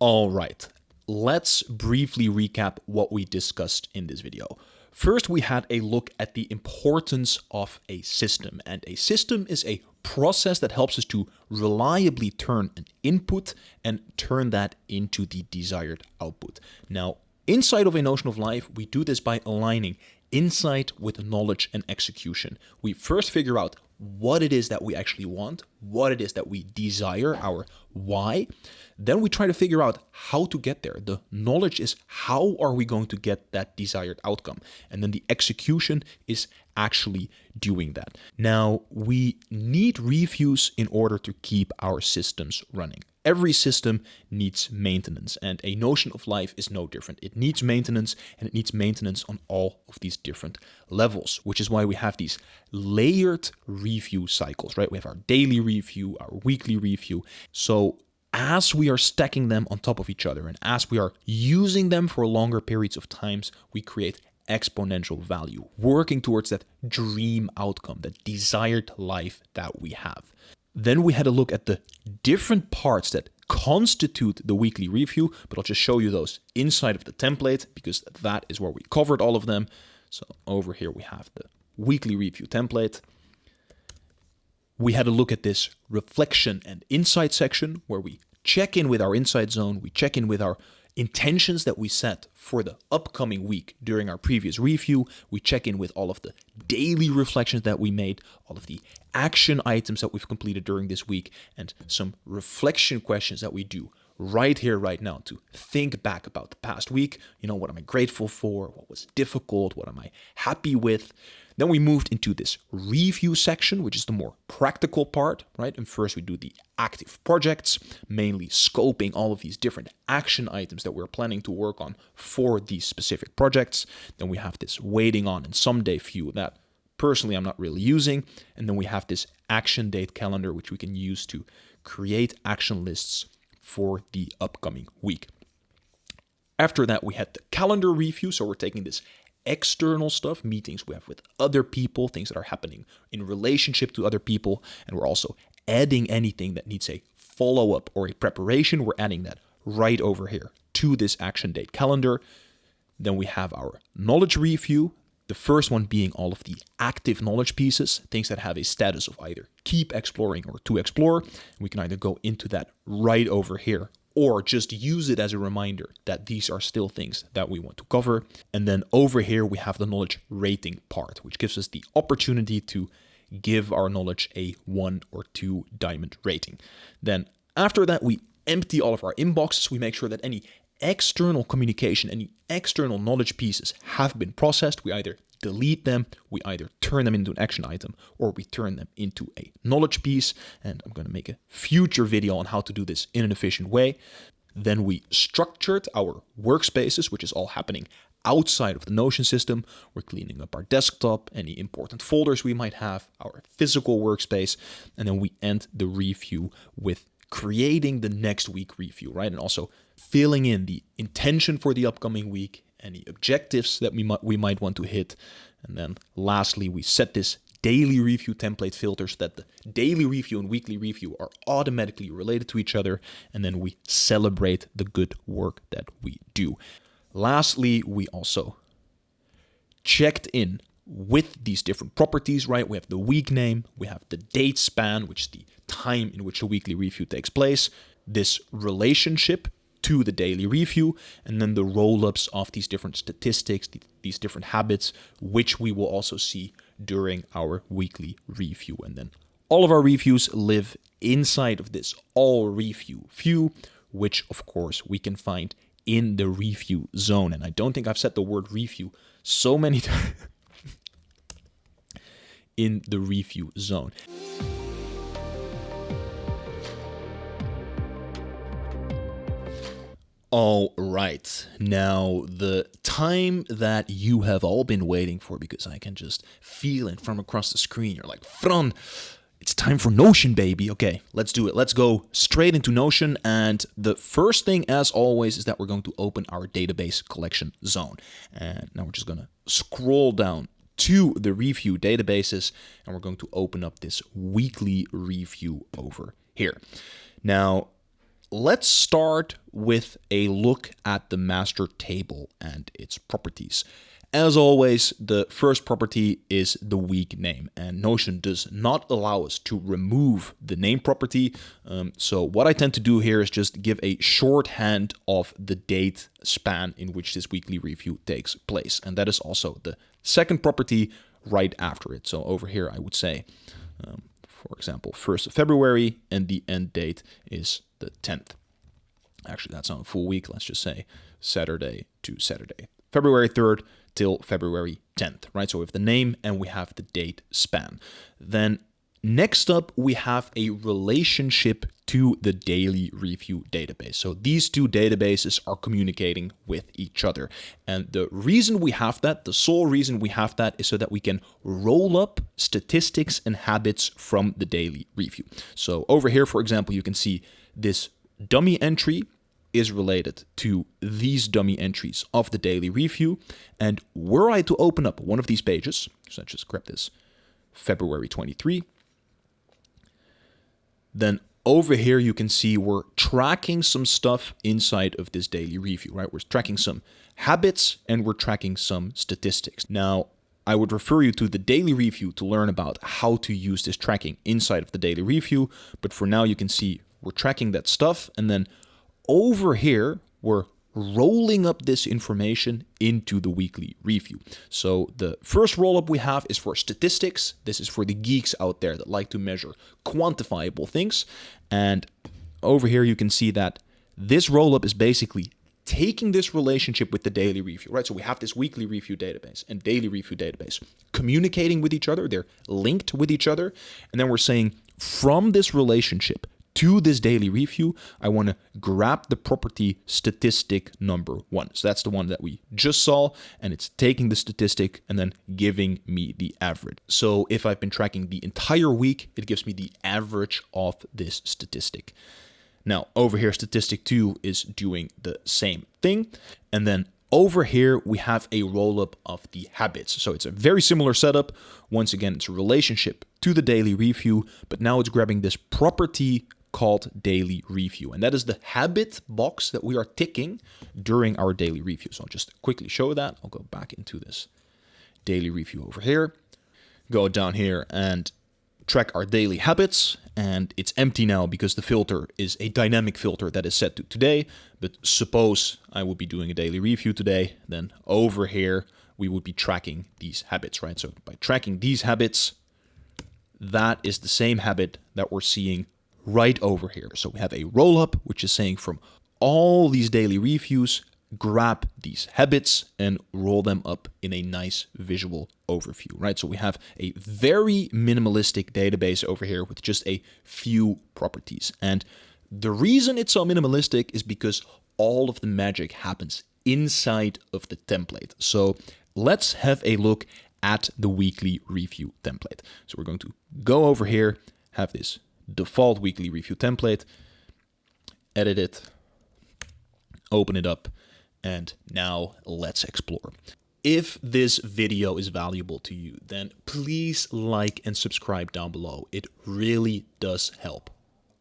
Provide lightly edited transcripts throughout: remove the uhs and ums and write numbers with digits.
All right, let's briefly recap what we discussed in this video. First, we had a look at the importance of a system, and a system is a process that helps us to reliably turn an input and turn that into the desired output. Now, inside of a notion of life, we do this by aligning insight with knowledge and execution. We first figure out what it is that we actually want, what it is that we desire, our why. Then we try to figure out how to get there. The knowledge is how are we going to get that desired outcome? And then the execution is actually doing that. Now, we need reviews in order to keep our systems running. Every system needs maintenance, and a notion of life is no different. It needs maintenance, and it needs maintenance on all of these different levels, which is why we have these layered review cycles, right? We have our daily review, our weekly review. So as we are stacking them on top of each other, and as we are using them for longer periods of times, we create exponential value, working towards that dream outcome, that desired life that we have. Then we had a look at the different parts that constitute the weekly review, but I'll just show you those inside of the template because that is where we covered all of them. So over here we have the weekly review template. We had a look at this reflection and insight section where we check in with our insight zone, we check in with our intentions that we set for the upcoming week during our previous review. We check in with all of the daily reflections that we made, all of the action items that we've completed during this week, and some reflection questions that we do right here, right now, to think back about the past week. What am I grateful for? What was difficult? What am I happy with? Then we moved into this review section, which is the more practical part, right? And first we do the active projects, mainly scoping all of these different action items that we're planning to work on for these specific projects. Then we have this waiting on and someday view that personally I'm not really using. And then we have this action date calendar, which we can use to create action lists for the upcoming week. After that, we had the calendar review. So we're taking this external stuff, meetings we have with other people, things that are happening in relationship to other people, and we're also adding anything that needs a follow-up or a preparation. We're adding that right over here to this action date calendar. Then we have our knowledge review, the first one being all of the active knowledge pieces, things that have a status of either keep exploring or to explore. We can either go into that right over here or just use it as a reminder that these are still things that we want to cover. And then over here, we have the knowledge rating part, which gives us the opportunity to give our knowledge a 1 or 2 diamond rating. Then after that, we empty all of our inboxes. We make sure that any external communication, any external knowledge pieces have been processed. We either delete them, we either turn them into an action item, or we turn them into a knowledge piece. And I'm going to make a future video on how to do this in an efficient way. Then we structured our workspaces, which is all happening outside of the Notion system. We're cleaning up our desktop, any important folders we might have, our physical workspace. And then we end the review with creating the next week review, right? And also filling in the intention for the upcoming week, any objectives that we might want to hit. And then lastly, we set this daily review template filter so that the daily review and weekly review are automatically related to each other. And then we celebrate the good work that we do. Lastly, we also checked in with these different properties, right? We have the week name, we have the date span, which is the time in which the weekly review takes place, this relationship to the daily review, and then the roll-ups of these different statistics, these different habits, which we will also see during our weekly review. And then all of our reviews live inside of this all review view, which of course we can find in the review zone. And I don't think I've said the word review so many times. In the review zone. All right, now the time that you have all been waiting for, because I can just feel it from across the screen. You're like, Fran, it's time for Notion, baby. Okay, let's do it. Let's go straight into Notion. And the first thing, as always, is that we're going to open our database collection zone. And now we're just going to scroll down to the review databases, and we're going to open up this weekly review over here. Now, let's start with a look at the master table and its properties. As always, the first property is the week name, and Notion does not allow us to remove the name property. So what I tend to do here is just give a shorthand of the date span in which this weekly review takes place. And that is also the second property right after it. So over here, I would say, for example, 1st of February, and the end date is the 10th. Actually, that's on a full week. Let's just say Saturday to Saturday, February 3rd till February 10th, right? So we have the name and we have the date span. Then next up, we have a relationship to the daily review database. So these two databases are communicating with each other. And the reason we have that, the sole reason we have that, is so that we can roll up statistics and habits from the daily review. So over here, for example, you can see this dummy entry is related to these dummy entries of the daily review. And were I to open up one of these pages, so let's just grab this February 23, then over here you can see we're tracking some stuff inside of this daily review, right? We're tracking some habits and we're tracking some statistics. Now, I would refer you to the daily review to learn about how to use this tracking inside of the daily review. But for now, you can see we're tracking that stuff, and then over here, we're rolling up this information into the weekly review. So the first roll-up we have is for statistics. This is for the geeks out there that like to measure quantifiable things. And over here, you can see that this roll-up is basically taking this relationship with the daily review, right? So we have this weekly review database and daily review database communicating with each other. They're linked with each other. And then we're saying from this relationship to this daily review, I want to grab the property statistic number 1. So that's the one that we just saw, and it's taking the statistic and then giving me the average. So if I've been tracking the entire week, it gives me the average of this statistic. Now, over here, statistic 2 is doing the same thing. And then over here, we have a roll-up of the habits. So it's a very similar setup. Once again, it's a relationship to the daily review, but now it's grabbing this property called daily review. And that is the habit box that we are ticking during our daily review. So I'll just quickly show that. I'll go back into this daily review over here, go down here and track our daily habits. And it's empty now because the filter is a dynamic filter that is set to today. But suppose I would be doing a daily review today, then over here, we would be tracking these habits, right? So by tracking these habits, that is the same habit that we're seeing right over here. So we have a roll-up, which is saying from all these daily reviews, grab these habits and roll them up in a nice visual overview, right? So we have a very minimalistic database over here with just a few properties. And the reason it's so minimalistic is because all of the magic happens inside of the template. So let's have a look at the weekly review template. So we're going to go over here, have this default weekly review template, edit it, open it up, and now let's explore. If this video is valuable to you, then please like and subscribe down below. It really does help.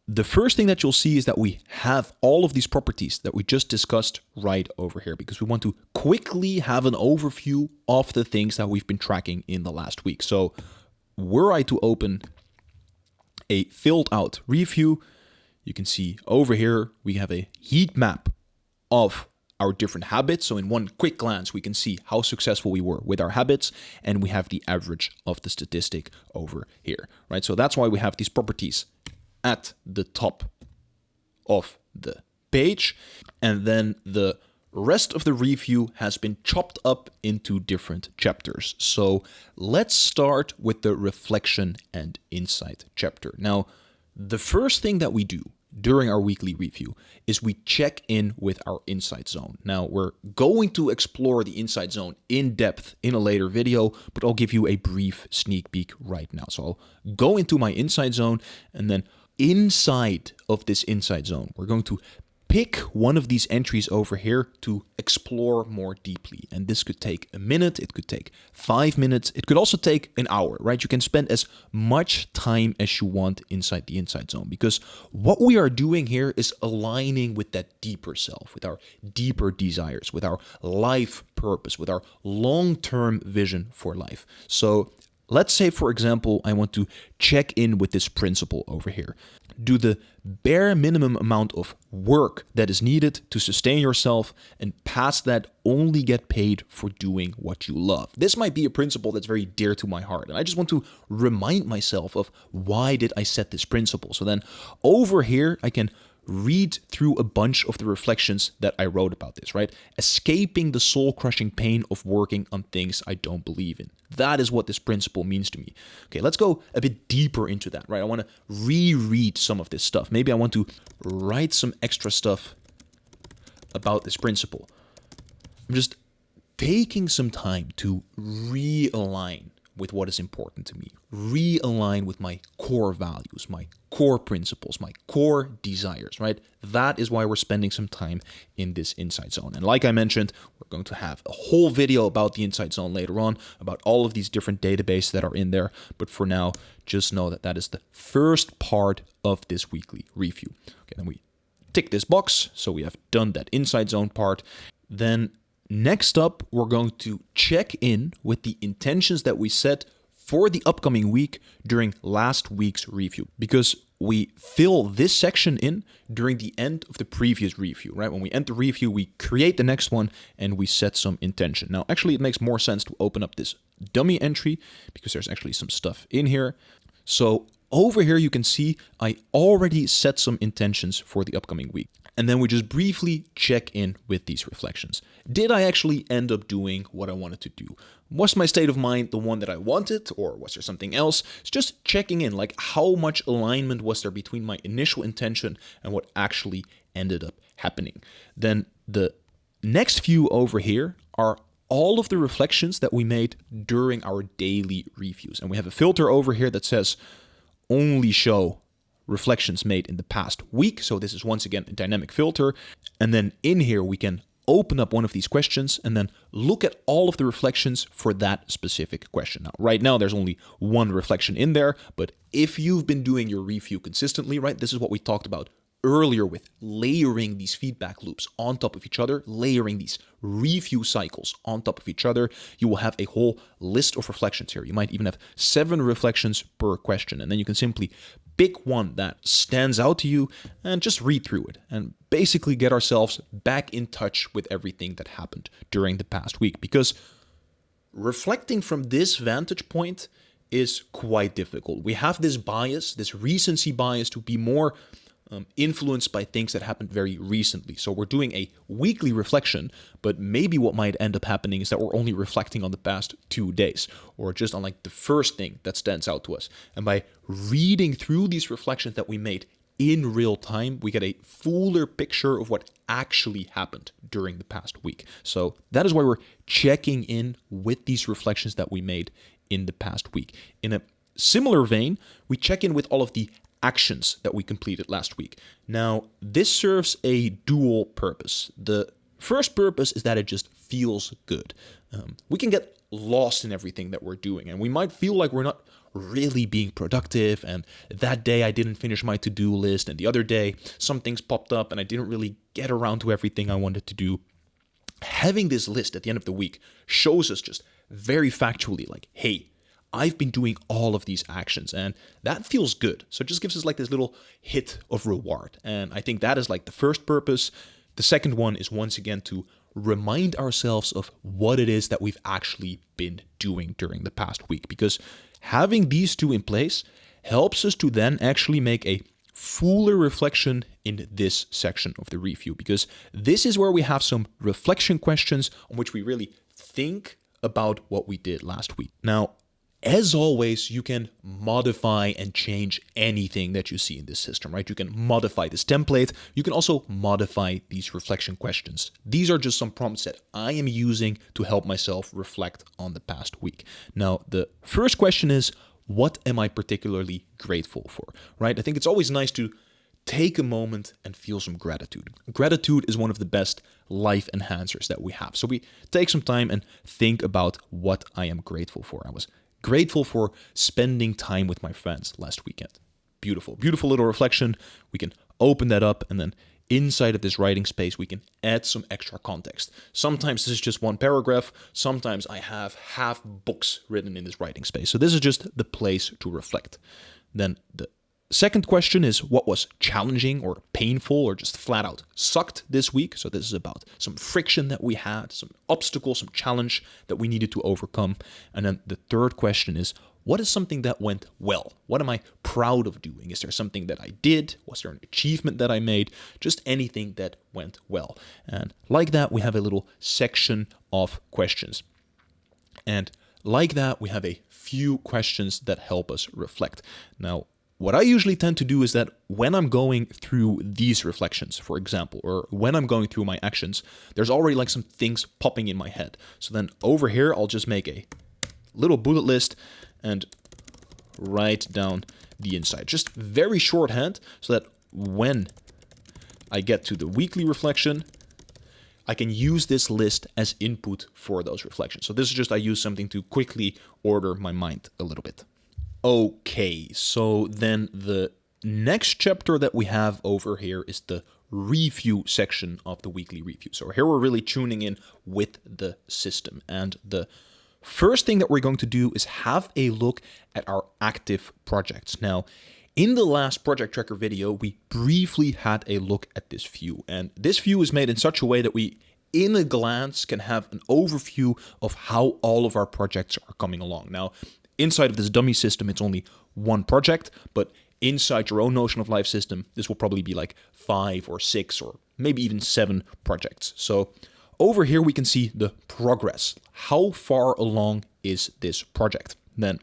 The first thing that you'll see is that we have all of these properties that we just discussed right over here because we want to quickly have an overview of the things that we've been tracking in the last week. So were I to open a filled out review, you can see over here we have a heat map of our different habits. So in one quick glance, we can see how successful we were with our habits, and we have the average of the statistic over here, right? So that's why we have these properties at the top of the page, and then the rest of the review has been chopped up into different chapters. So let's start with the reflection and insight chapter. Now, the first thing that we do during our weekly review is we check in with our insight zone. Now, we're going to explore the insight zone in depth in a later video, but I'll give you a brief sneak peek right now. So I'll go into my insight zone, and then inside of this insight zone, we're going to pick one of these entries over here to explore more deeply. And this could take a minute, it could take 5 minutes, it could also take an hour, right? You can spend as much time as you want inside the Insight Zone, because what we are doing here is aligning with that deeper self, with our deeper desires, with our life purpose, with our long-term vision for life. So let's say, for example, I want to check in with this principle over here. Do the bare minimum amount of work that is needed to sustain yourself, and past that only get paid for doing what you love. This might be a principle that's very dear to my heart, and I just want to remind myself of why did I set this principle. So then over here, I can read through a bunch of the reflections that I wrote about this, right? Escaping the soul-crushing pain of working on things I don't believe in. That is what this principle means to me. Okay, let's go a bit deeper into that, right? I want to reread some of this stuff. Maybe I want to write some extra stuff about this principle. I'm just taking some time to realign with what is important to me, realign with my core values, my core principles, my core desires, right? That is why we're spending some time in this Insight Zone. And like I mentioned, we're going to have a whole video about the Insight Zone later on, about all of these different databases that are in there. But for now, just know that that is the first part of this weekly review. Okay, then we tick this box, so we have done that Insight Zone part. Then next up, we're going to check in with the intentions that we set for the upcoming week during last week's review, because we fill this section in during the end of the previous review, right? When we end the review, we create the next one and we set some intention. Now, actually, it makes more sense to open up this dummy entry because there's actually some stuff in here. So over here, you can see I already set some intentions for the upcoming week. And then we just briefly check in with these reflections. Did I actually end up doing what I wanted to do? Was my state of mind the one that I wanted, or was there something else? It's just checking in, like how much alignment was there between my initial intention and what actually ended up happening. Then the next few over here are all of the reflections that we made during our daily reviews. And we have a filter over here that says only show reflections made in the past week. So this is once again a dynamic filter. And then in here, we can open up one of these questions and then look at all of the reflections for that specific question. Now, right now, there's only one reflection in there, but if you've been doing your review consistently, right, this is what we talked about earlier with layering these feedback loops on top of each other, layering these review cycles on top of each other. You will have a whole list of reflections here. You might even have 7 reflections per question, and then you can simply pick one that stands out to you and just read through it and basically get ourselves back in touch with everything that happened during the past week. Because reflecting from this vantage point is quite difficult. We have this bias, this recency bias, to be more influenced by things that happened very recently. So we're doing a weekly reflection, but maybe what might end up happening is that we're only reflecting on the past 2 days, or just on like the first thing that stands out to us. And by reading through these reflections that we made in real time, we get a fuller picture of what actually happened during the past week. So that is why we're checking in with these reflections that we made in the past week. In a similar vein, we check in with all of the actions that we completed last week. Now, this serves a dual purpose. The first purpose is that it just feels good. We can get lost in everything that we're doing, and we might feel like we're not really being productive, and that day I didn't finish my to-do list, and the other day some things popped up and I didn't really get around to everything I wanted to do. Having this list at the end of the week shows us just very factually like, hey, I've been doing all of these actions, and that feels good. So it just gives us like this little hit of reward. And I think that is like the first purpose. The second one is once again to remind ourselves of what it is that we've actually been doing during the past week. Because having these two in place helps us to then actually make a fuller reflection in this section of the review. Because this is where we have some reflection questions on which we really think about what we did last week. Now, as always, you can modify and change anything that you see in this system, right? You can modify this template. You can also modify these reflection questions. These are just some prompts that I am using to help myself reflect on the past week. Now, the first question is, what am I particularly grateful for, right? I think it's always nice to take a moment and feel some gratitude. Gratitude is one of the best life enhancers that we have. So we take some time and think about what I am grateful for. I was grateful for spending time with my friends last weekend. Beautiful, beautiful little reflection. We can open that up, and then inside of this writing space, we can add some extra context. Sometimes this is just one paragraph. Sometimes I have half books written in this writing space. So this is just the place to reflect. Then the second question is, what was challenging or painful or just flat out sucked this week? So this is about some friction that we had, some obstacle, some challenge that we needed to overcome. And then the third question is, what is something that went well? What am I proud of doing? Is there something that I did? Was there an achievement that I made? Just anything that went well. And like that, we have a little section of questions. And like that, we have a few questions that help us reflect. Now, what I usually tend to do is that when I'm going through these reflections, for example, or when I'm going through my actions, there's already like some things popping in my head. So then over here, I'll just make a little bullet list and write down the insight. Just very shorthand, so that when I get to the weekly reflection, I can use this list as input for those reflections. So this is just, I use something to quickly order my mind a little bit. Okay, so then the next chapter that we have over here is the review section of the weekly review. So here we're really tuning in with the system. And the first thing that we're going to do is have a look at our active projects. Now, in the last project tracker video, we briefly had a look at this view. And this view is made in such a way that we, in a glance, can have an overview of how all of our projects are coming along. Now, inside of this dummy system, it's only one project, but inside your own Notion of Life system, this will probably be like 5 or 6 or maybe even 7 projects. So over here, we can see the progress. How far along is this project? Then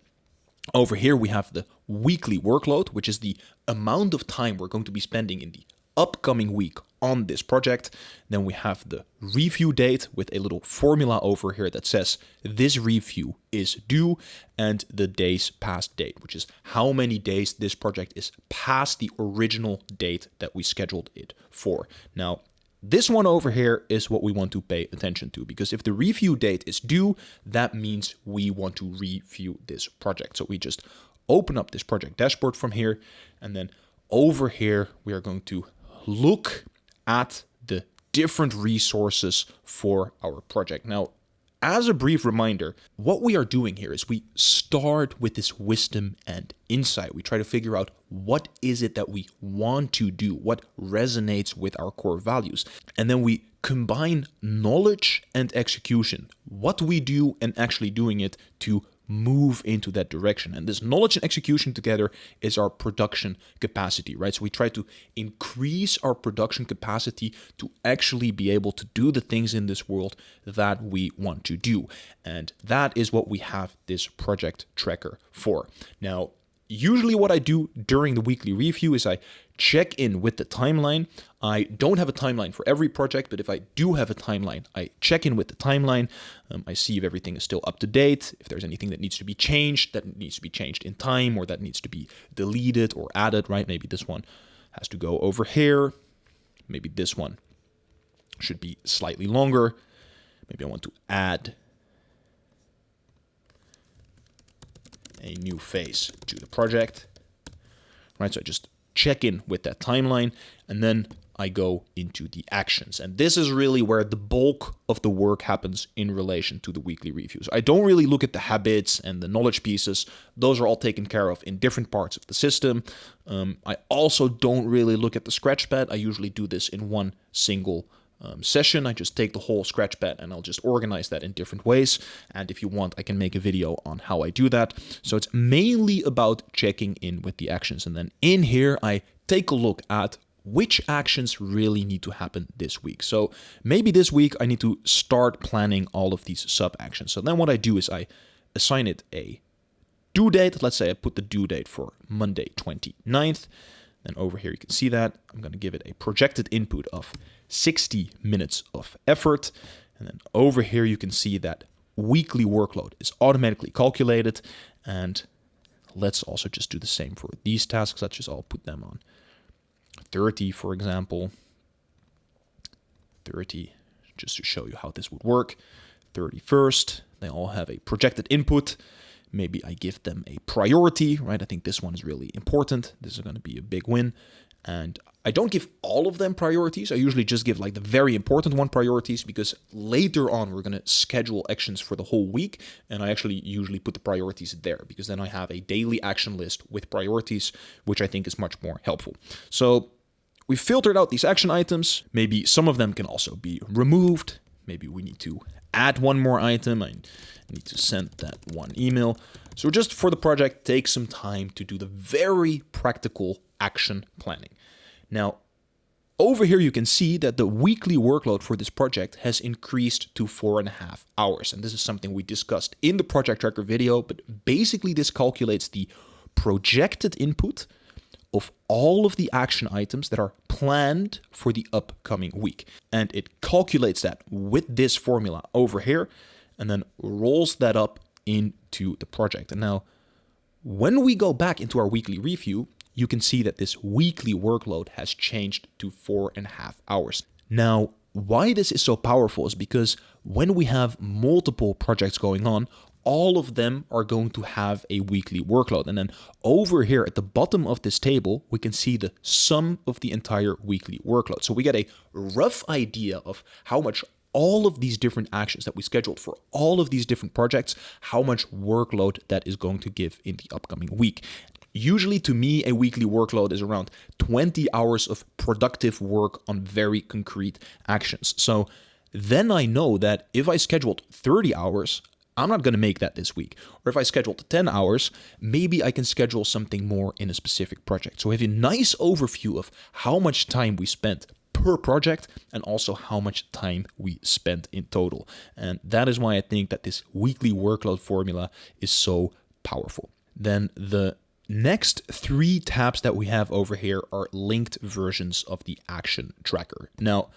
over here, we have the weekly workload, which is the amount of time we're going to be spending in the upcoming week on this project. Then we have the review date with a little formula over here that says this review is due, and the days past date, which is how many days this project is past the original date that we scheduled it for. Now, this one over here is what we want to pay attention to, because if the review date is due, that means we want to review this project. So we just open up this project dashboard from here, and then over here, we are going to look at the different resources for our project. Now, as a brief reminder, what we are doing here is we start with this wisdom and insight. We try to figure out what is it that we want to do, what resonates with our core values. And then we combine knowledge and execution, what we do and actually doing it to move into that direction. And this knowledge and execution together is our production capacity, right? So we try to increase our production capacity to actually be able to do the things in this world that we want to do. And that is what we have this project tracker for. Now, usually what I do during the weekly review is I check in with the timeline. I don't have a timeline for every project, but if I do have a timeline, I check in with the timeline. I see if everything is still up to date, if there's anything that needs to be changed, that needs to be changed in time, or that needs to be deleted or added, right? Maybe this one has to go over here. Maybe this one should be slightly longer. Maybe I want to add a new phase to the project, right? So I just check in with that timeline, and then I go into the actions. And this is really where the bulk of the work happens in relation to the weekly reviews. I don't really look at the habits and the knowledge pieces. Those are all taken care of in different parts of the system. I also don't really look at the scratchpad. I usually do this in one single session. I just take the whole scratchpad and I'll just organize that in different ways. And if you want, I can make a video on how I do that. So it's mainly about checking in with the actions. And then in here, I take a look at which actions really need to happen this week. So maybe this week I need to start planning all of these sub actions. So then what I do is I assign it a due date. Let's say I put the due date for Monday 29th. Then over here, you can see that I'm going to give it a projected input of 60 minutes of effort. And then over here, you can see that weekly workload is automatically calculated. And let's also just do the same for these tasks. Let's just all put them on 30, for example. 30, just to show you how this would work. 31st, they all have a projected input. Maybe I give them a priority, right? I think this one is really important. This is going to be a big win. And I don't give all of them priorities. I usually just give like the very important one priorities, because later on we're going to schedule actions for the whole week. And I actually usually put the priorities there, because then I have a daily action list with priorities, which I think is much more helpful. So we filtered out these action items. Maybe some of them can also be removed. Maybe we need to add one more item. I need to send that one email. So just for the project, take some time to do the very practical action planning. Now, over here you can see that the weekly workload for this project has increased to 4.5 hours. And this is something we discussed in the project tracker video, but basically this calculates the projected input of all of the action items that are planned for the upcoming week. And it calculates that with this formula over here, and then rolls that up into the project. And now, when we go back into our weekly review, you can see that this weekly workload has changed to 4.5 hours. Now, why this is so powerful is because when we have multiple projects going on, all of them are going to have a weekly workload. And then over here at the bottom of this table, we can see the sum of the entire weekly workload. So we get a rough idea of how much all of these different actions that we scheduled for all of these different projects, how much workload that is going to give in the upcoming week. Usually, to me, a weekly workload is around 20 hours of productive work on very concrete actions. So then I know that if I scheduled 30 hours, I'm not going to make that this week. Or if I scheduled 10 hours, maybe I can schedule something more in a specific project. So we have a nice overview of how much time we spent per project and also how much time we spent in total. And that is why I think that this weekly workload formula is so powerful. Then the next 3 tabs that we have over here are linked versions of the action tracker. Now,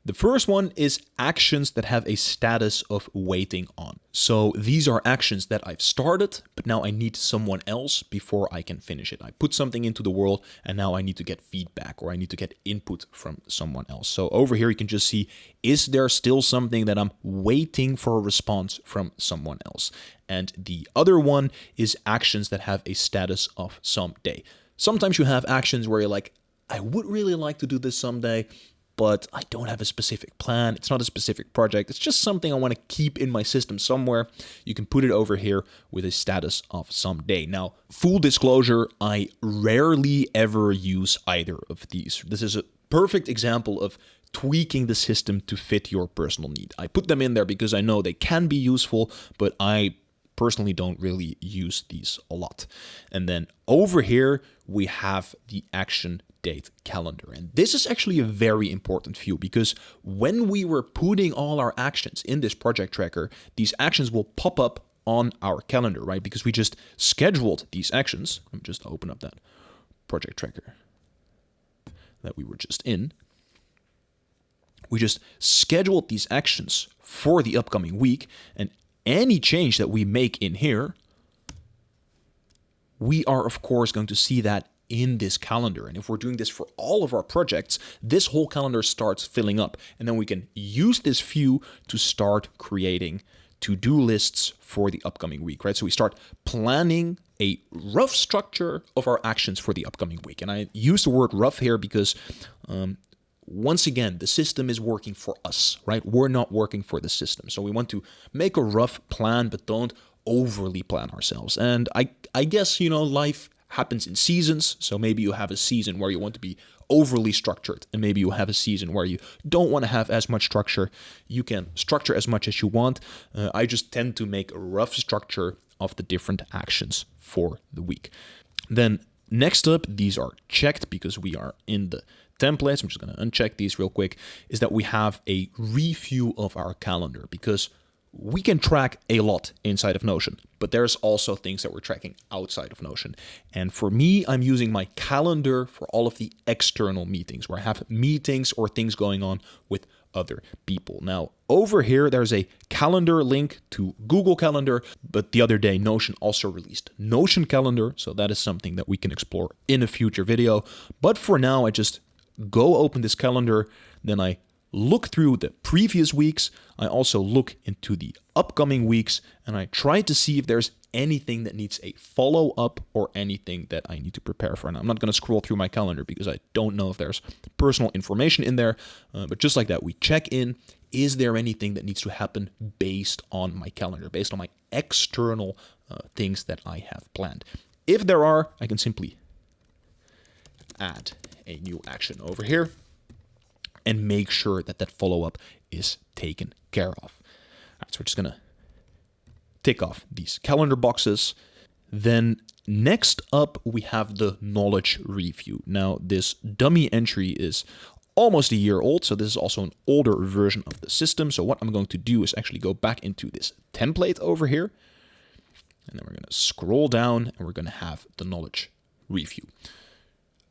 the first one is actions that have a status of waiting on. So these are actions that I've started, but now I need someone else before I can finish it. I put something into the world and now I need to get feedback or I need to get input from someone else. So over here you can just see, is there still something that I'm waiting for a response from someone else? And the other one is actions that have a status of someday. Sometimes you have actions where you're like, I would really like to do this someday, but I don't have a specific plan. It's not a specific project. It's just something I want to keep in my system somewhere. You can put it over here with a status of someday. Now, full disclosure, I rarely ever use either of these. This is a perfect example of tweaking the system to fit your personal need. I put them in there because I know they can be useful, but I personally don't really use these a lot. And then over here, we have the action date calendar. And this is actually a very important view because when we were putting all our actions in this project tracker, these actions will pop up on our calendar, right? Because we just scheduled these actions. Let me just open up that project tracker that we were just in. We just scheduled these actions for the upcoming week, and any change that we make in here, we are of course going to see that in this calendar. And if we're doing this for all of our projects, this whole calendar starts filling up. And then we can use this view to start creating to-do lists for the upcoming week, right? So we start planning a rough structure of our actions for the upcoming week. And I use the word rough here because once again, the system is working for us, right? We're not working for the system. So we want to make a rough plan, but don't overly plan ourselves. And I guess, life happens in seasons. So maybe you have a season where you want to be overly structured, and maybe you have a season where you don't want to have as much structure. You can structure as much as you want. I just tend to make a rough structure of the different actions for the week. Then next up, these are checked because we are in the templates. I'm just going to uncheck these real quick, is that we have a review of our calendar because we can track a lot inside of Notion, but there's also things that we're tracking outside of Notion. And for me, I'm using my calendar for all of the external meetings where I have meetings or things going on with other people. Now, over here, there's a calendar link to Google Calendar, but the other day, Notion also released Notion Calendar. So that is something that we can explore in a future video. But for now, I just go open this calendar, then I look through the previous weeks. I also look into the upcoming weeks, and I try to see if there's anything that needs a follow-up or anything that I need to prepare for. And I'm not going to scroll through my calendar because I don't know if there's personal information in there. But just like that, we check in. Is there anything that needs to happen based on my calendar, based on my external things that I have planned? If there are, I can simply add a new action over here and make sure that that follow-up is taken care of. All right, so we're just going to tick off these calendar boxes. Then next up, we have the knowledge review. Now, this dummy entry is almost a year old, so this is also an older version of the system. So what I'm going to do is actually go back into this template over here, and then we're going to scroll down, and we're going to have the knowledge review.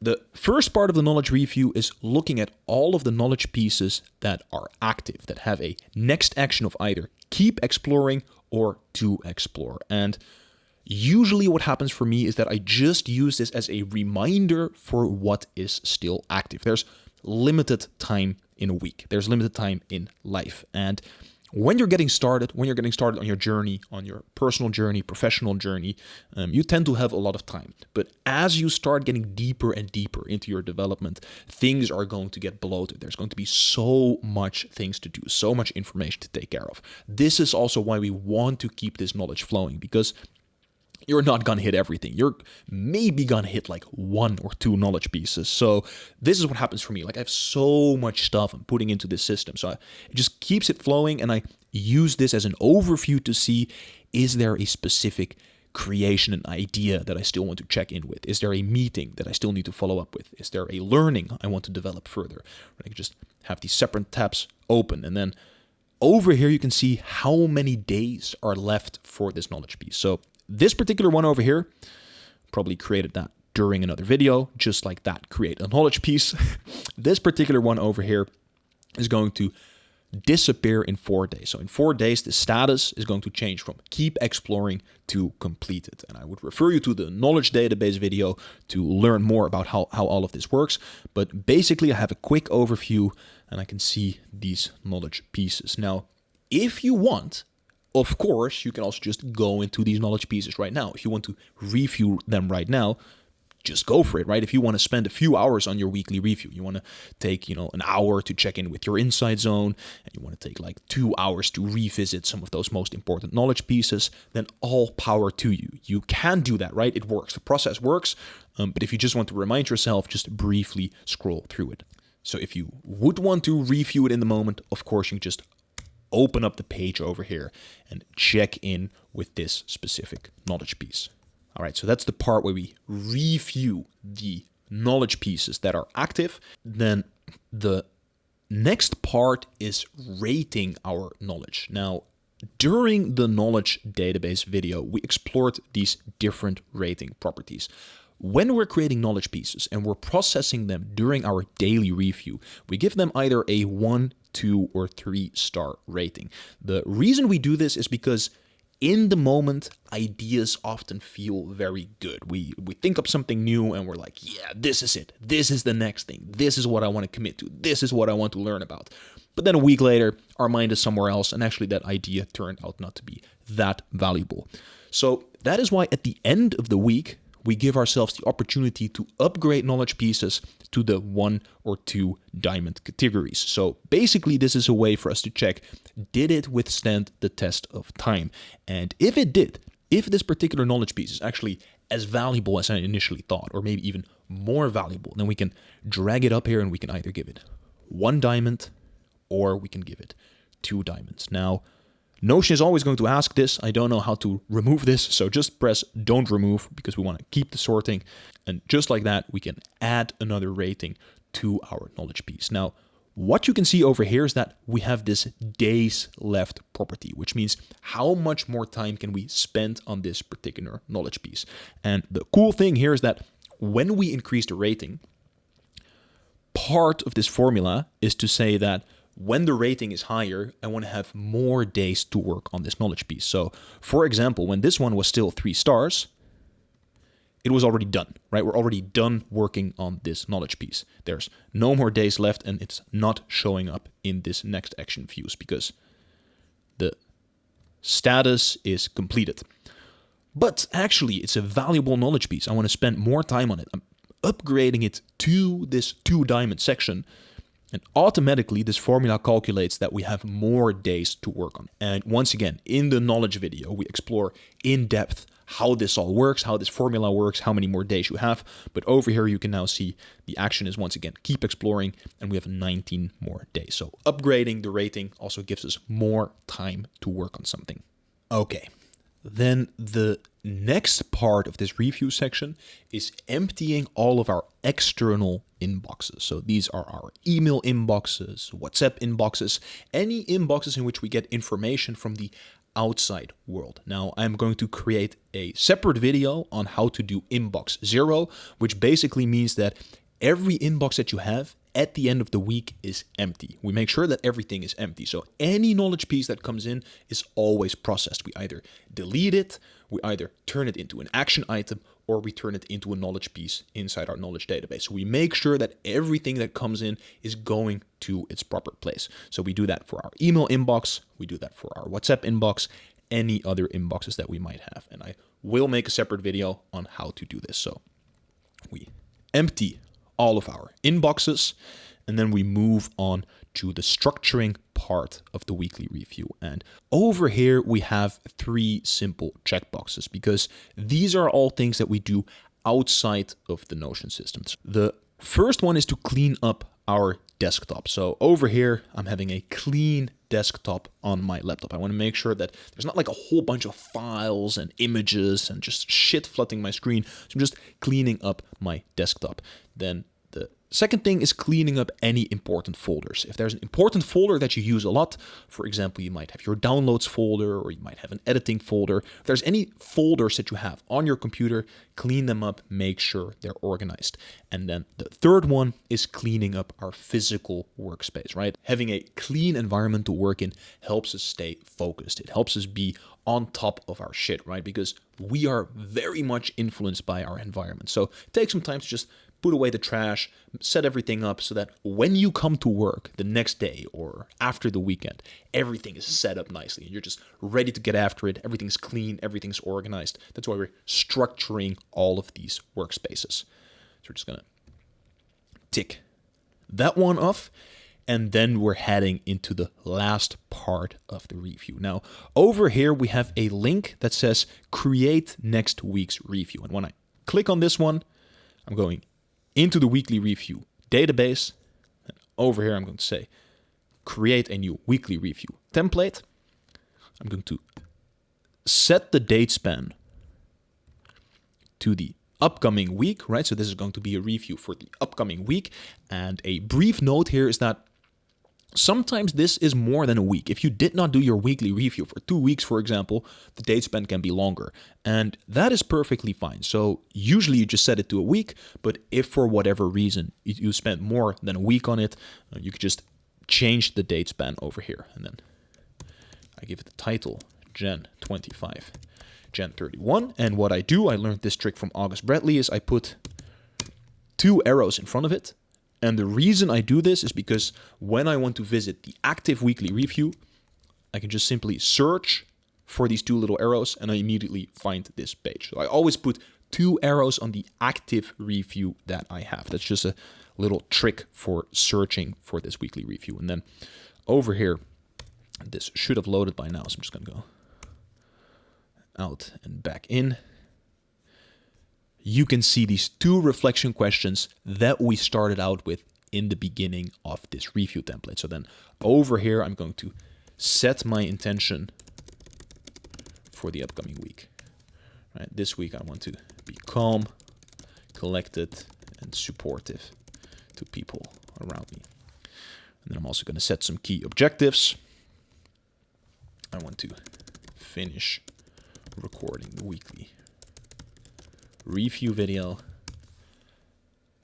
The first part of the knowledge review is looking at all of the knowledge pieces that are active, that have a next action of either keep exploring or to explore. And usually what happens for me is that I just use this as a reminder for what is still active. There's limited time in a week. There's limited time in life. And when you're getting started on your journey, on your personal journey, professional journey, you tend to have a lot of time. But as you start getting deeper and deeper into your development, things are going to get bloated. There's going to be so much things to do, so much information to take care of. This is also why we want to keep this knowledge flowing, because you're not going to hit everything. You're maybe going to hit like 1 or 2 knowledge pieces. So this is what happens for me. Like I have so much stuff I'm putting into this system. So it just keeps it flowing. And I use this as an overview to see, is there a specific creation and idea that I still want to check in with? Is there a meeting that I still need to follow up with? Is there a learning I want to develop further? I can just have these separate tabs open. And then over here, you can see how many days are left for this knowledge piece. So this particular one over here, probably created that during another video, just like that, create a knowledge piece. This particular one over here is going to disappear in 4 days. So in 4 days, the status is going to change from keep exploring to completed. And I would refer you to the knowledge database video to learn more about how all of this works. But basically, I have a quick overview and I can see these knowledge pieces. Now, if you want, of course, you can also just go into these knowledge pieces right now. If you want to review them right now, just go for it, right? If you want to spend a few hours on your weekly review, you want to take, an hour to check in with your insight zone, and you want to take like 2 hours to revisit some of those most important knowledge pieces, then all power to you. You can do that, right? It works. The process works. But if you just want to remind yourself, just briefly scroll through it. So if you would want to review it in the moment, of course, you just open up the page over here and check in with this specific knowledge piece. All right, so that's the part where we review the knowledge pieces that are active. Then the next part is rating our knowledge. Now, during the knowledge database video, we explored these different rating properties. When we're creating knowledge pieces and we're processing them during our daily review, we give them either a 1, 2, or 3-star rating. The reason we do this is because in the moment, ideas often feel very good. We think up something new and we're like, yeah, this is it. This is the next thing. This is what I want to commit to. This is what I want to learn about. But then a week later, our mind is somewhere else, and actually that idea turned out not to be that valuable. So that is why at the end of the week, we give ourselves the opportunity to upgrade knowledge pieces to the 1 or 2 diamond categories. So basically, this is a way for us to check, did it withstand the test of time? And if it did, if this particular knowledge piece is actually as valuable as I initially thought, or maybe even more valuable, then we can drag it up here and we can either give it 1 diamond or we can give it 2 diamonds. Now, Notion is always going to ask this. I don't know how to remove this, so just press don't remove because we want to keep the sorting. And just like that, we can add another rating to our knowledge piece. Now, what you can see over here is that we have this days left property, which means how much more time can we spend on this particular knowledge piece. And the cool thing here is that when we increase the rating, part of this formula is to say that when the rating is higher, I want to have more days to work on this knowledge piece. So, for example, when this one was still 3 stars, it was already done, right? We're already done working on this knowledge piece. There's no more days left, and it's not showing up in this next action views because the status is completed. But actually, it's a valuable knowledge piece. I want to spend more time on it. I'm upgrading it to this 2-diamond section, and automatically this formula calculates that we have more days to work on. And once again, in the knowledge video, we explore in depth how this all works, how this formula works, how many more days you have. But over here, you can now see the action is once again, keep exploring, and we have 19 more days. So upgrading the rating also gives us more time to work on something. Okay, then the next part of this review section is emptying all of our external inboxes. So these are our email inboxes, WhatsApp inboxes, any inboxes in which we get information from the outside world. Now, I'm going to create a separate video on how to do inbox 0, which basically means that every inbox that you have at the end of the week is empty. We make sure that everything is empty. So any knowledge piece that comes in is always processed. We either delete it, we either turn it into an action item, or we turn it into a knowledge piece inside our knowledge database. So we make sure that everything that comes in is going to its proper place. So we do that for our email inbox, we do that for our WhatsApp inbox, any other inboxes that we might have. And I will make a separate video on how to do this. So we empty all of our inboxes, and then we move on to the structuring part of the weekly review. And over here, we have 3 simple checkboxes because these are all things that we do outside of the Notion systems. The first one is to clean up our desktop. So over here, I'm having a clean desktop on my laptop. I want to make sure that there's not like a whole bunch of files and images and just shit flooding my screen. So I'm just cleaning up my desktop. Then the second thing is cleaning up any important folders. If there's an important folder that you use a lot, for example, you might have your downloads folder or you might have an editing folder. If there's any folders that you have on your computer, clean them up, make sure they're organized. And then the third one is cleaning up our physical workspace, right? Having a clean environment to work in helps us stay focused. It helps us be on top of our shit, right? Because we are very much influenced by our environment. So take some time to just put away the trash, set everything up so that when you come to work the next day or after the weekend, everything is set up nicely and you're just ready to get after it. Everything's clean, everything's organized. That's why we're structuring all of these workspaces. So we're just gonna tick that one off, and then we're heading into the last part of the review. Now, over here, we have a link that says create next week's review. And when I click on this one, I'm going into the weekly review database. And over here, I'm going to say, create a new weekly review template. I'm going to set the date span to the upcoming week, right? So this is going to be a review for the upcoming week. And a brief note here is that sometimes this is more than a week. If you did not do your weekly review for 2 weeks, for example, the date span can be longer. And that is perfectly fine. So usually you just set it to a week, but if for whatever reason you spend more than a week on it, you could just change the date span over here. And then I give it the title, Jan 25, Jan 31. And what I do, I learned this trick from August Bradley, is I put 2 arrows in front of it. And the reason I do this is because when I want to visit the active weekly review, I can just simply search for these 2 little arrows and I immediately find this page. So I always put 2 arrows on the active review that I have. That's just a little trick for searching for this weekly review. And then over here, this should have loaded by now. So I'm just going to go out and back in. You can see these 2 reflection questions that we started out with in the beginning of this review template. So then over here, I'm going to set my intention for the upcoming week. Right? This week, I want to be calm, collected, and supportive to people around me. And then I'm also going to set some key objectives. I want to finish recording the weekly review video.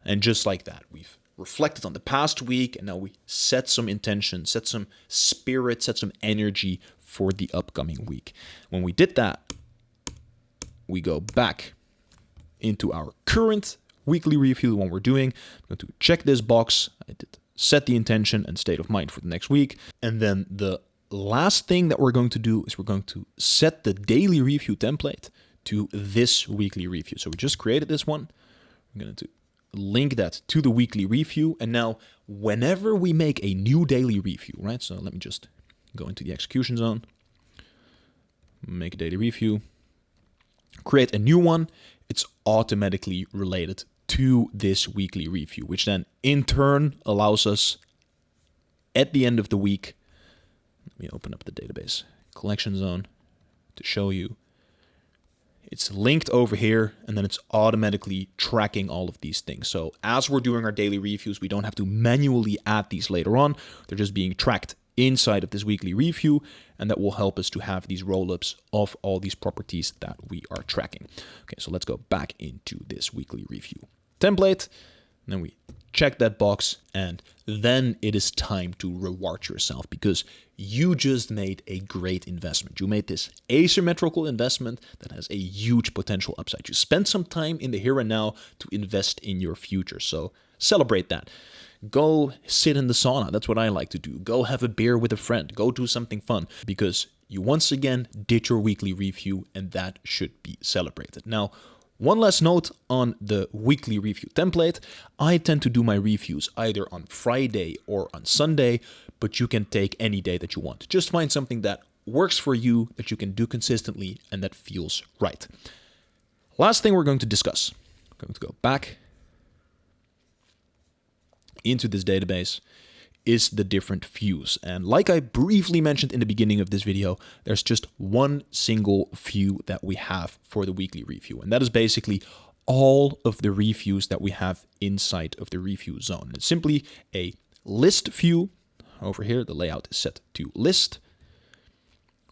And just like that, we've reflected on the past week and now we set some intention, set some spirit, set some energy for the upcoming week. When we did that, we go back into our current weekly review, the one we're doing. I'm going to check this box. I did set the intention and state of mind for the next week. And then the last thing that we're going to do is we're going to set the daily review template to this weekly review. So we just created this one. We're going to link that to the weekly review. And now whenever we make a new daily review, right? So let me just go into the execution zone, make a daily review, create a new one. It's automatically related to this weekly review, which then in turn allows us at the end of the week, let me open up the database collection zone to show you. It's linked over here, and then it's automatically tracking all of these things. So as we're doing our daily reviews, we don't have to manually add these later on. They're just being tracked inside of this weekly review, and that will help us to have these roll-ups of all these properties that we are tracking. Okay, so let's go back into this weekly review template, and then we check that box, and then it is time to reward yourself because you just made a great investment. You made this asymmetrical investment that has a huge potential upside. You spent some time in the here and now to invest in your future. So celebrate that. Go sit in the sauna. That's what I like to do. Go have a beer with a friend. Go do something fun because you once again did your weekly review, and that should be celebrated. Now, one last note on the weekly review template. I tend to do my reviews either on Friday or on Sunday, but you can take any day that you want. Just find something that works for you, that you can do consistently, and that feels right. Last thing we're going to discuss. I'm going to go back into this database is the different views. And like I briefly mentioned in the beginning of this video, there's just one single view that we have for the weekly review. And that is basically all of the reviews that we have inside of the review zone. It's simply a list view. Over here, the layout is set to list,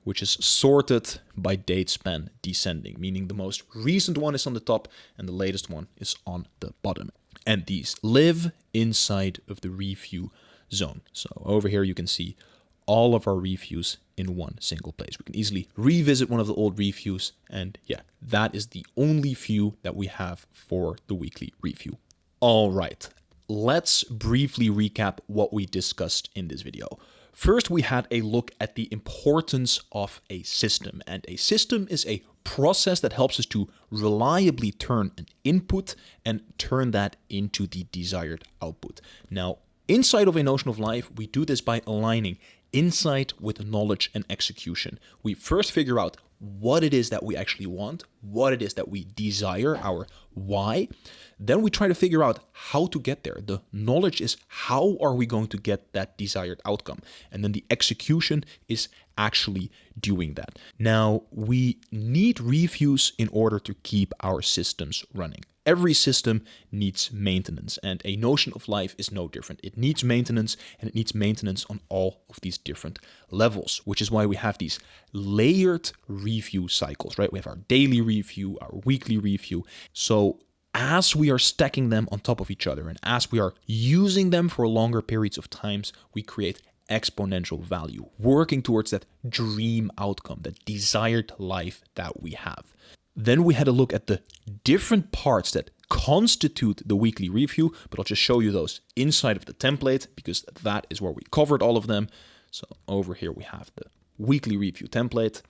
which is sorted by date span descending, meaning the most recent one is on the top and the latest one is on the bottom. And these live inside of the review zone. So over here you can see all of our reviews in one single place. We can easily revisit one of the old reviews, and yeah, that is the only view that we have for the weekly review. All right, let's briefly recap what we discussed in this video. First, we had a look at the importance of a system, and a system is a process that helps us to reliably turn an input and turn that into the desired output. Now, inside of a notion of life, we do this by aligning insight with knowledge and execution. We first figure out what it is that we actually want, what it is that we desire, our why. Then we try to figure out how to get there. The knowledge is how are we going to get that desired outcome? And then the execution is actually doing that. Now, we need reviews in order to keep our systems running. Every system needs maintenance, and a notion of life is no different. It needs maintenance, and it needs maintenance on all of these different levels, which is why we have these layered review cycles, right? We have our daily review, our weekly review. So as we are stacking them on top of each other, and as we are using them for longer periods of times, we create exponential value, working towards that dream outcome, that desired life that we have. Then we had a look at the different parts that constitute the weekly review, but I'll just show you those inside of the template because that is where we covered all of them. So over here we have the weekly review template.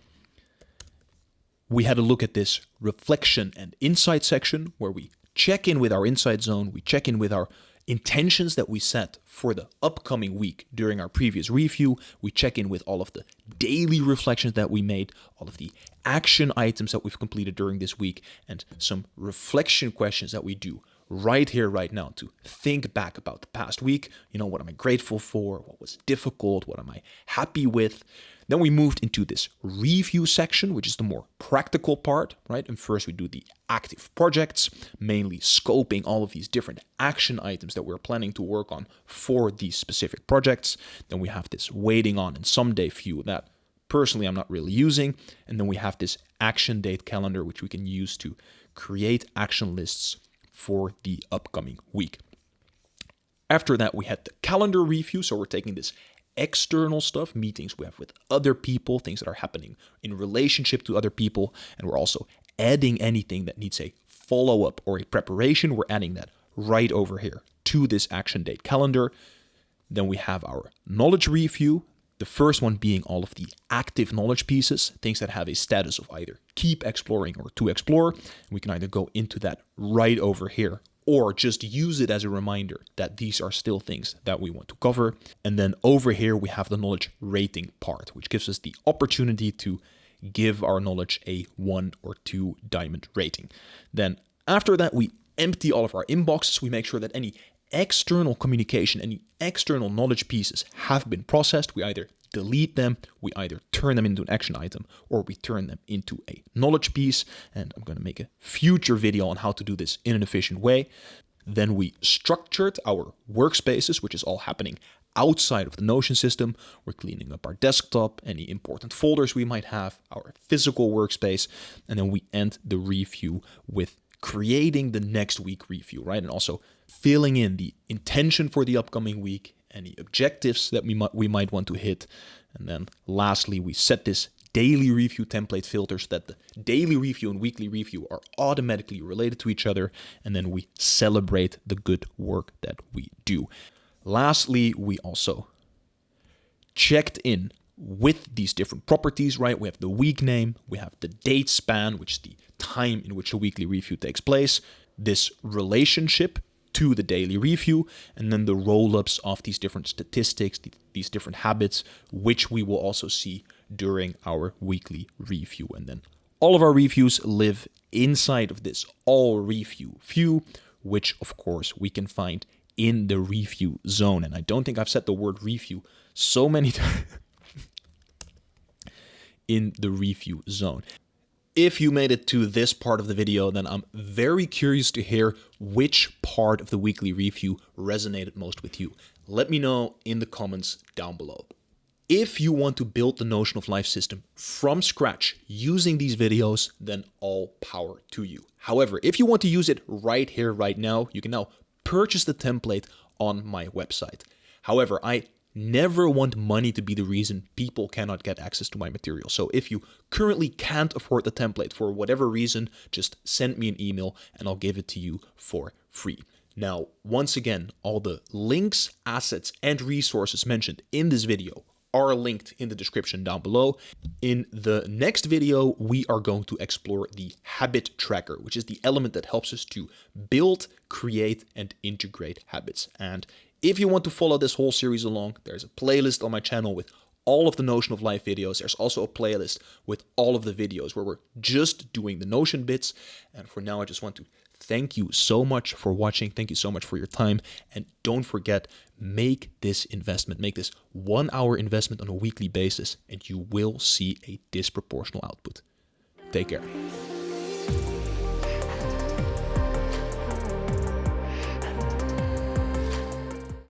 We had a look at this reflection and insight section where we check in with our insight zone, we check in with our intentions that we set for the upcoming week during our previous review. We check in with all of the daily reflections that we made, all of the action items that we've completed during this week, and some reflection questions that we do right here, right now, to think back about the past week. You know, what am I grateful for? What was difficult? What am I happy with? Then we moved into this review section, which is the more practical part, right? And first we do the active projects, mainly scoping all of these different action items that we're planning to work on for these specific projects. Then we have this waiting on and someday view that personally I'm not really using. And then we have this action date calendar, which we can use to create action lists for the upcoming week. After that, we had the calendar review. So we're taking this external stuff, meetings we have with other people, things that are happening in relationship to other people, and we're also adding anything that needs a follow-up or a preparation, we're adding that right over here to this action date calendar. Then we have our knowledge review, the first one being all of the active knowledge pieces, things that have a status of either keep exploring or to explore. We can either go into that right over here or just use it as a reminder that these are still things that we want to cover. And then over here, we have the knowledge rating part, which gives us the opportunity to give our knowledge a 1 or 2 diamond rating. Then after that, we empty all of our inboxes. We make sure that any external communication, any external knowledge pieces have been processed. We either delete them, we either turn them into an action item, or we turn them into a knowledge piece. And I'm going to make a future video on how to do this in an efficient way. Then we structured our workspaces, which is all happening outside of the Notion system. We're cleaning up our desktop, any important folders we might have, our physical workspace, and then we end the review with creating the next week review, right? And also filling in the intention for the upcoming week, any objectives that we might want to hit. And then lastly, we set this daily review template filters that the daily review and weekly review are automatically related to each other. And then we celebrate the good work that we do. Lastly, we also checked in with these different properties, right? We have the week name, we have the date span, which is the time in which a weekly review takes place, this relationship to the daily review, and then the roll-ups of these different statistics, these different habits, which we will also see during our weekly review. And then all of our reviews live inside of this all review view, which of course we can find in the review zone. And I don't think I've said the word review so many times. In the review zone. If you made it to this part of the video, then I'm very curious to hear which part of the weekly review resonated most with you. Let me know in the comments down below. If you want to build the Notion of Life system from scratch using these videos, then all power to you. However, if you want to use it right here, right now, you can now purchase the template on my website. However, I never want money to be the reason people cannot get access to my material. So if you currently can't afford the template for whatever reason, just send me an email and I'll give it to you for free. Now, once again, all the links, assets, and resources mentioned in this video are linked in the description down below. In the next video, we are going to explore the habit tracker, which is the element that helps us to build, create, and integrate habits. And if you want to follow this whole series along, there's a playlist on my channel with all of the Notion of Life videos. There's also a playlist with all of the videos where we're just doing the Notion bits. And for now, I just want to thank you so much for watching. Thank you so much for your time. And don't forget, make this investment, make this 1 hour investment on a weekly basis, and you will see a disproportional output. Take care.